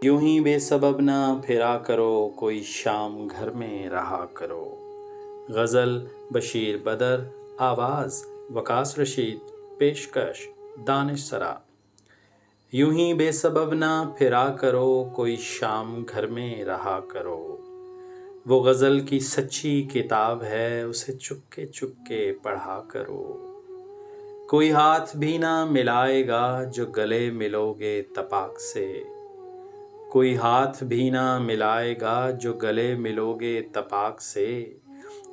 यूं ही बेसबब ना फिरा करो, कोई शाम घर में रहा करो। गज़ल बशीर बदर, आवाज़ वकास रशीद, पेशकश दानिश सरा। यूं ही बेसबब ना फिरा करो, कोई शाम घर में रहा करो। वो गज़ल की सच्ची किताब है, उसे चुपके चुपके पढ़ा करो। कोई हाथ भी ना मिलाएगा जो गले मिलोगे तपाक से। कोई हाथ भी ना मिलाएगा जो गले मिलोगे तपाक से।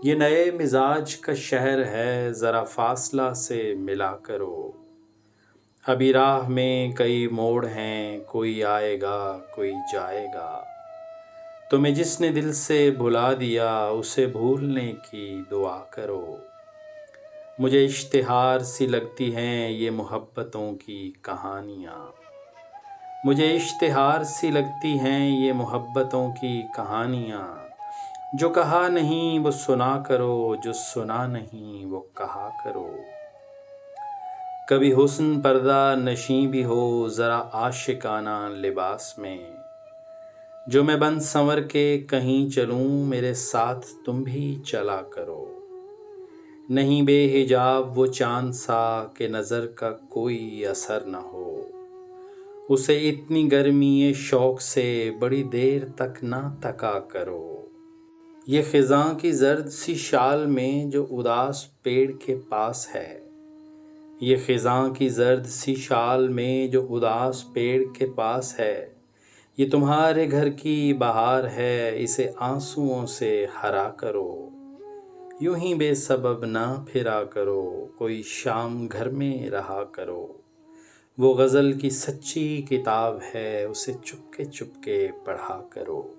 ये नए मिजाज का शहर है, ज़रा फासला से मिला करो। अभी राह में कई मोड़ हैं, कोई आएगा कोई जाएगा। तुम्हें जिसने दिल से भुला दिया, उसे भूलने की दुआ करो। मुझे इश्तिहार सी लगती हैं ये मोहब्बतों की कहानियाँ। मुझे इश्तिहार सी लगती हैं ये मोहब्बतों की कहानियाँ। जो कहा नहीं वो सुना करो, जो सुना नहीं वो कहा करो। कभी हुस्न पर्दा नशीं भी हो, ज़रा आशिकाना लिबास में। जो मैं बन संवर के कहीं चलूँ, मेरे साथ तुम भी चला करो। नहीं बेहिजाब वो चाँद सा कि नज़र का कोई असर न हो। उसे इतनी गर्मी शौक़ से बड़ी देर तक ना तका करो। ये ख़िज़ां की ज़र्द सी शाल में जो उदास पेड़ के पास है। ये ख़िज़ां की ज़र्द सी शाल में जो उदास पेड़ के पास है। ये तुम्हारे घर की बहार है, इसे आंसुओं से हरा करो। यूं ही बेसबब ना फिरा करो, कोई शाम घर में रहा करो। वो गज़ल की सच्ची किताब है, उसे चुपके चुपके पढ़ा करो।